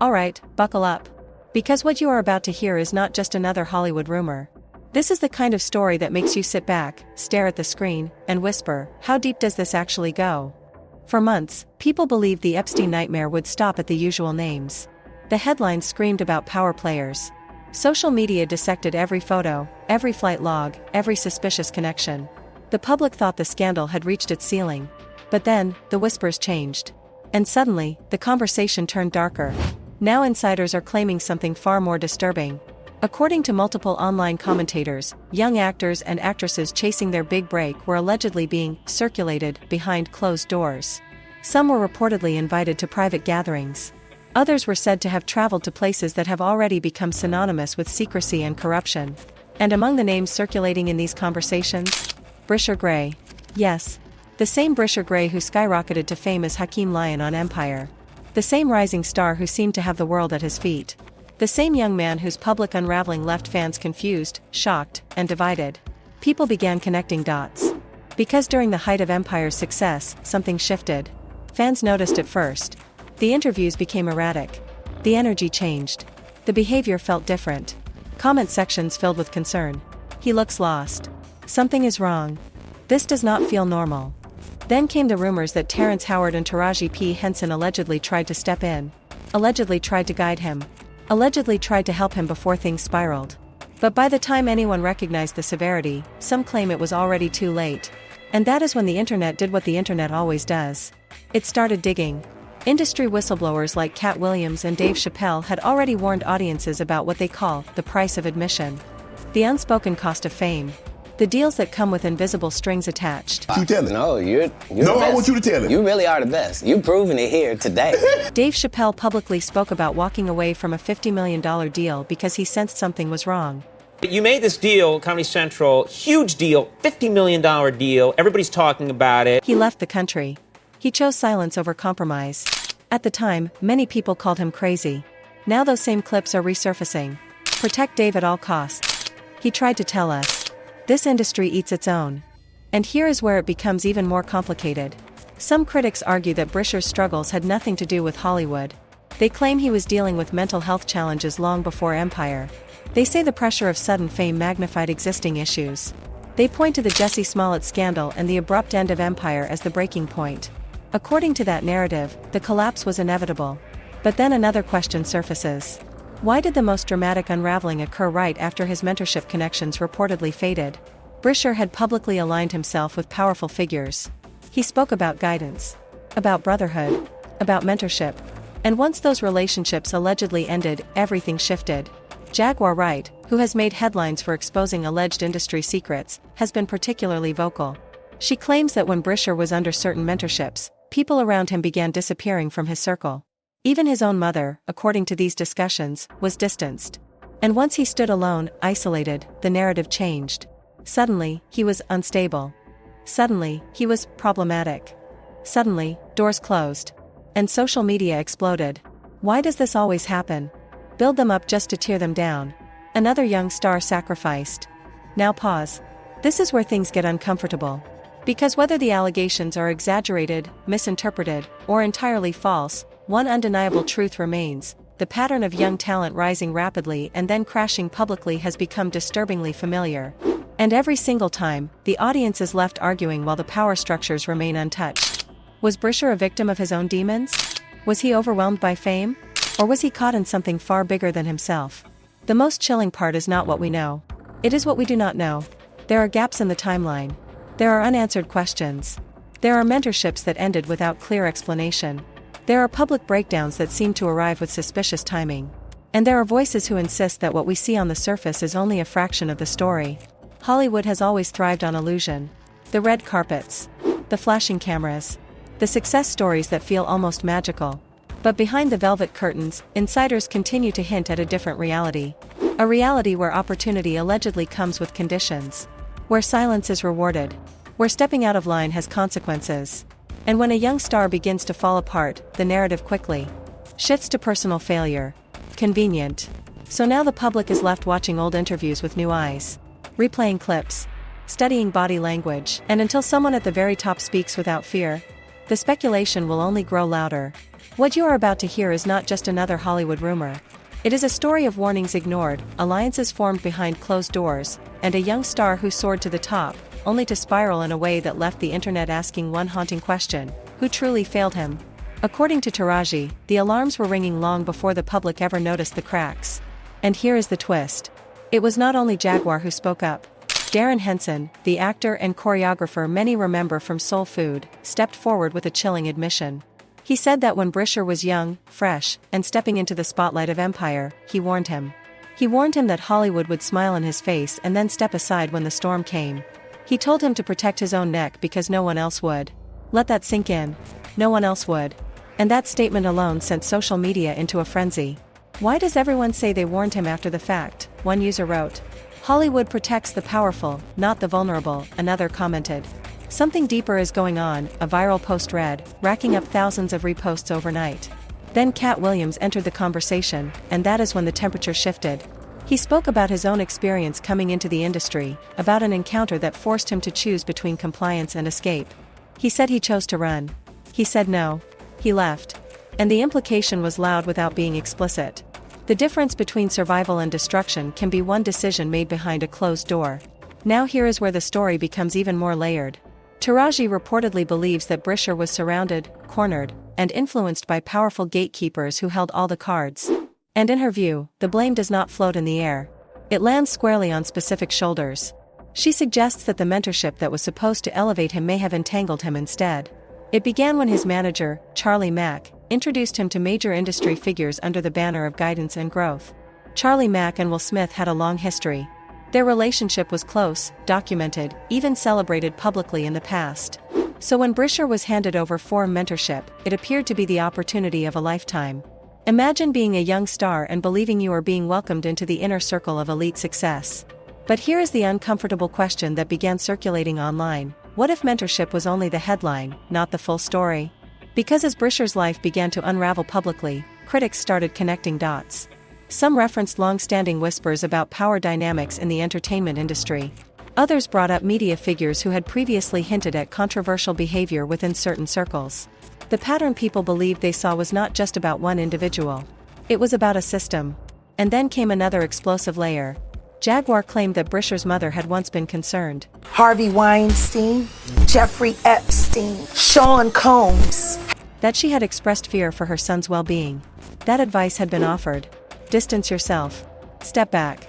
Alright, buckle up. Because what you are about to hear is not just another Hollywood rumor. This is the kind of story that makes you sit back, stare at the screen, and whisper, how deep does this actually go? For months, people believed the Epstein nightmare would stop at the usual names. The headlines screamed about power players. Social media dissected every photo, every flight log, every suspicious connection. The public thought the scandal had reached its ceiling. But then, the whispers changed. And suddenly, the conversation turned darker. Now insiders are claiming something far more disturbing. According to multiple online commentators, young actors and actresses chasing their big break were allegedly being circulated behind closed doors. Some were reportedly invited to private gatherings. Others were said to have traveled to places that have already become synonymous with secrecy and corruption. And among the names circulating in these conversations? Bryshere Gray. Yes. The same Bryshere Gray who skyrocketed to fame as Hakeem Lyon on Empire. The same rising star who seemed to have the world at his feet. The same young man whose public unraveling left fans confused, shocked, and divided. People began connecting dots. Because during the height of Empire's success, something shifted. Fans noticed it first. The interviews became erratic. The energy changed. The behavior felt different. Comment sections filled with concern. He looks lost. Something is wrong. This does not feel normal. Then came the rumors that Terrence Howard and Taraji P. Henson allegedly tried to step in. Allegedly tried to guide him. Allegedly tried to help him before things spiraled. But by the time anyone recognized the severity, some claim it was already too late. And that is when the internet did what the internet always does. It started digging. Industry whistleblowers like Cat Williams and Dave Chappelle had already warned audiences about what they call the price of admission. The unspoken cost of fame. The deals that come with invisible strings attached. You tell it. No, you're no, the best. I want you to tell it. You really are the best. You've proven it here today. Dave Chappelle publicly spoke about walking away from a $50 million deal because he sensed something was wrong. You made this deal, Comedy Central, huge deal, $50 million deal. Everybody's talking about it. He left the country. He chose silence over compromise. At the time, many people called him crazy. Now those same clips are resurfacing. Protect Dave at all costs. He tried to tell us. This industry eats its own. And here is where it becomes even more complicated. Some critics argue that Bryshere's struggles had nothing to do with Hollywood. They claim he was dealing with mental health challenges long before Empire. They say the pressure of sudden fame magnified existing issues. They point to the Jussie Smollett scandal and the abrupt end of Empire as the breaking point. According to that narrative, the collapse was inevitable. But then another question surfaces. Why did the most dramatic unraveling occur right after his mentorship connections reportedly faded? Bryshere had publicly aligned himself with powerful figures. He spoke about guidance, about brotherhood, about mentorship. And once those relationships allegedly ended, everything shifted. Jaguar Wright, who has made headlines for exposing alleged industry secrets, has been particularly vocal. She claims that when Bryshere was under certain mentorships, people around him began disappearing from his circle. Even his own mother, according to these discussions, was distanced. And once he stood alone, isolated, the narrative changed. Suddenly, he was unstable. Suddenly, he was problematic. Suddenly, doors closed. And social media exploded. Why does this always happen? Build them up just to tear them down. Another young star sacrificed. Now pause. This is where things get uncomfortable. Because whether the allegations are exaggerated, misinterpreted, or entirely false, one undeniable truth remains: the pattern of young talent rising rapidly and then crashing publicly has become disturbingly familiar. And every single time, the audience is left arguing while the power structures remain untouched. Was Bryshere a victim of his own demons? Was he overwhelmed by fame? Or was he caught in something far bigger than himself? The most chilling part is not what we know. It is what we do not know. There are gaps in the timeline. There are unanswered questions. There are mentorships that ended without clear explanation. There are public breakdowns that seem to arrive with suspicious timing. And there are voices who insist that what we see on the surface is only a fraction of the story. Hollywood has always thrived on illusion. The red carpets. The flashing cameras. The success stories that feel almost magical. But behind the velvet curtains, insiders continue to hint at a different reality. A reality where opportunity allegedly comes with conditions. Where silence is rewarded. Where stepping out of line has consequences. And when a young star begins to fall apart, the narrative quickly shifts to personal failure. Convenient. So now the public is left watching old interviews with new eyes. Replaying clips. Studying body language. And until someone at the very top speaks without fear, the speculation will only grow louder. What you are about to hear is not just another Hollywood rumor. It is a story of warnings ignored, alliances formed behind closed doors, and a young star who soared to the top, only to spiral in a way that left the internet asking one haunting question: who truly failed him? According to Taraji, the alarms were ringing long before the public ever noticed the cracks. And here is the twist. It was not only Jaguar who spoke up. Darren Henson, the actor and choreographer many remember from Soul Food, stepped forward with a chilling admission. He said that when Bryshere was young, fresh, and stepping into the spotlight of Empire, he warned him. He warned him that Hollywood would smile in his face and then step aside when the storm came. He told him to protect his own neck because no one else would. Let that sink in. No one else would. And that statement alone sent social media into a frenzy. Why does everyone say they warned him after the fact? One user wrote. Hollywood protects the powerful, not the vulnerable, another commented. Something deeper is going on, a viral post read, racking up thousands of reposts overnight. Then Cat Williams entered the conversation, and that is when the temperature shifted. He spoke about his own experience coming into the industry, about an encounter that forced him to choose between compliance and escape. He said he chose to run. He said no. He left. And the implication was loud without being explicit. The difference between survival and destruction can be one decision made behind a closed door. Now here is where the story becomes even more layered. Taraji reportedly believes that Bryshere was surrounded, cornered, and influenced by powerful gatekeepers who held all the cards. And in her view, the blame does not float in the air. It lands squarely on specific shoulders. She suggests that the mentorship that was supposed to elevate him may have entangled him instead. It began when his manager, Charlie Mack, introduced him to major industry figures under the banner of guidance and growth. Charlie Mack and Will Smith had a long history. Their relationship was close, documented, even celebrated publicly in the past. So when Bryshere was handed over for mentorship, it appeared to be the opportunity of a lifetime. Imagine being a young star and believing you are being welcomed into the inner circle of elite success. But here is the uncomfortable question that began circulating online. What if mentorship was only the headline, not the full story? Because as Bryshere's life began to unravel publicly, critics started connecting dots. Some referenced long-standing whispers about power dynamics in the entertainment industry. Others brought up media figures who had previously hinted at controversial behavior within certain circles. The pattern people believed they saw was not just about one individual. It was about a system. And then came another explosive layer. Jaguar claimed that Bryshere's mother had once been concerned. Harvey Weinstein, Jeffrey Epstein, Sean Combs. That she had expressed fear for her son's well-being. That advice had been offered. Distance yourself. Step back.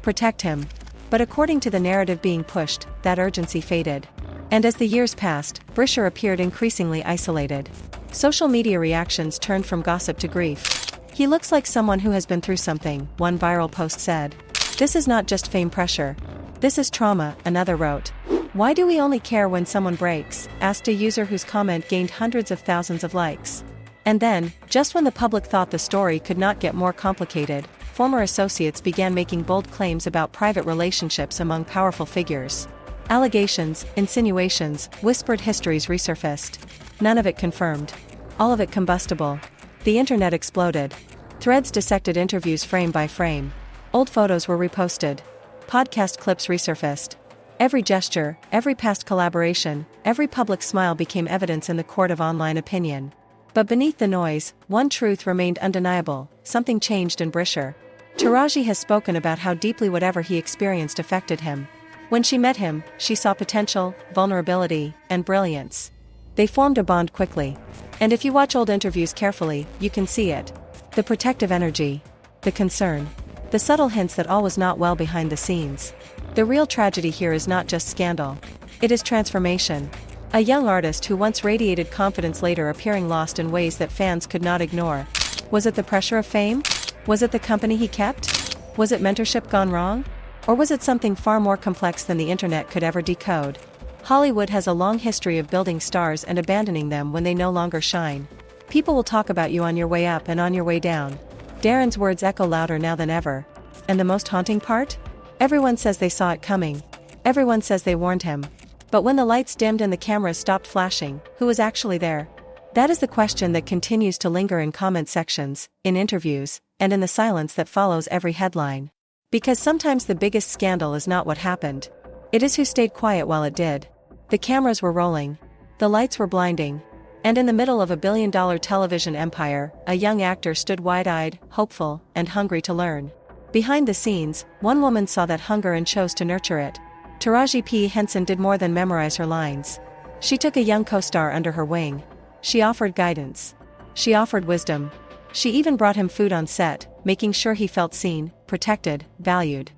Protect him. But according to the narrative being pushed, that urgency faded. And as the years passed, Bryshere appeared increasingly isolated. Social media reactions turned from gossip to grief. He looks like someone who has been through something, one viral post said. This is not just fame pressure. This is trauma, another wrote. Why do we only care when someone breaks? Asked a user whose comment gained hundreds of thousands of likes. And then, just when the public thought the story could not get more complicated, former associates began making bold claims about private relationships among powerful figures. Allegations, insinuations, whispered histories resurfaced. None of it confirmed. All of it combustible. The internet exploded. Threads dissected interviews frame by frame. Old photos were reposted. Podcast clips resurfaced. Every gesture, every past collaboration, every public smile became evidence in the court of online opinion. But beneath the noise, one truth remained undeniable: something changed in Bryshere. Taraji has spoken about how deeply whatever he experienced affected him. When she met him, she saw potential, vulnerability, and brilliance. They formed a bond quickly. And if you watch old interviews carefully, you can see it. The protective energy. The concern. The subtle hints that all was not well behind the scenes. The real tragedy here is not just scandal. It is transformation. A young artist who once radiated confidence later appearing lost in ways that fans could not ignore. Was it the pressure of fame? Was it the company he kept? Was it mentorship gone wrong? Or was it something far more complex than the internet could ever decode? Hollywood has a long history of building stars and abandoning them when they no longer shine. People will talk about you on your way up and on your way down. Darren's words echo louder now than ever. And the most haunting part? Everyone says they saw it coming. Everyone says they warned him. But when the lights dimmed and the cameras stopped flashing, who was actually there? That is the question that continues to linger in comment sections, in interviews, and in the silence that follows every headline. Because sometimes the biggest scandal is not what happened. It is who stayed quiet while it did. The cameras were rolling. The lights were blinding. And in the middle of a billion-dollar television empire, a young actor stood wide-eyed, hopeful, and hungry to learn. Behind the scenes, one woman saw that hunger and chose to nurture it. Taraji P. Henson did more than memorize her lines. She took a young co-star under her wing. She offered guidance. She offered wisdom. She even brought him food on set, making sure he felt seen, protected, valued.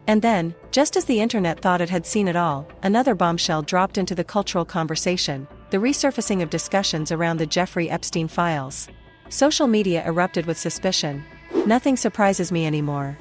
And then, just as the internet thought it had seen it all, another bombshell dropped into the cultural conversation: the resurfacing of discussions around the Jeffrey Epstein files. Social media erupted with suspicion. Nothing surprises me anymore.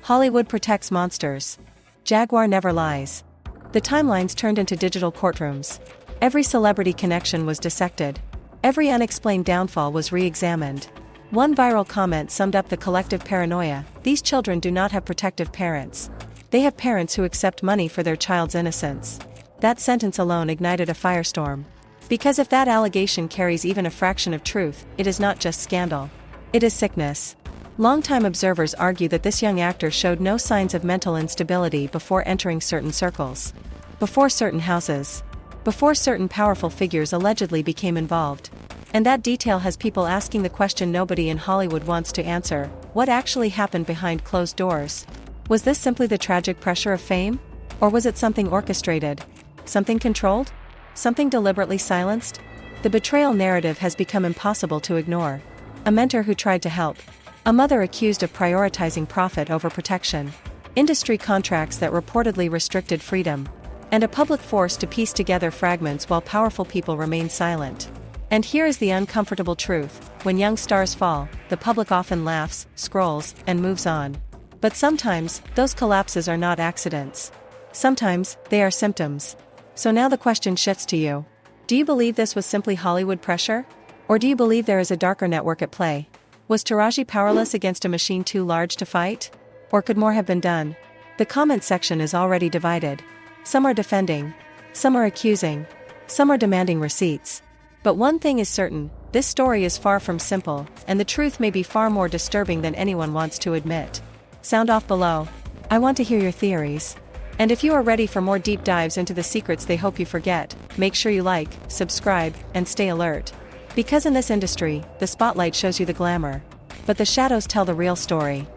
Hollywood protects monsters. Jaguar never lies. The timelines turned into digital courtrooms. Every celebrity connection was dissected. Every unexplained downfall was re-examined. One viral comment summed up the collective paranoia: these children do not have protective parents. They have parents who accept money for their child's innocence. That sentence alone ignited a firestorm. Because if that allegation carries even a fraction of truth, it is not just scandal. It is sickness. Longtime observers argue that this young actor showed no signs of mental instability before entering certain circles. Before certain houses. Before certain powerful figures allegedly became involved. And that detail has people asking the question nobody in Hollywood wants to answer: what actually happened behind closed doors? Was this simply the tragic pressure of fame? Or was it something orchestrated? Something controlled? Something deliberately silenced? The betrayal narrative has become impossible to ignore. A mentor who tried to help. A mother accused of prioritizing profit over protection. Industry contracts that reportedly restricted freedom. And a public force to piece together fragments while powerful people remain silent. And here is the uncomfortable truth: when young stars fall, the public often laughs, scrolls, and moves on. But sometimes, those collapses are not accidents. Sometimes, they are symptoms. So now the question shifts to you. Do you believe this was simply Hollywood pressure? Or do you believe there is a darker network at play? Was Taraji powerless against a machine too large to fight? Or could more have been done? The comment section is already divided. Some are defending. Some are accusing. Some are demanding receipts. But one thing is certain: this story is far from simple, and the truth may be far more disturbing than anyone wants to admit. Sound off below. I want to hear your theories. And if you are ready for more deep dives into the secrets they hope you forget, make sure you like, subscribe, and stay alert. Because in this industry, the spotlight shows you the glamour. But the shadows tell the real story.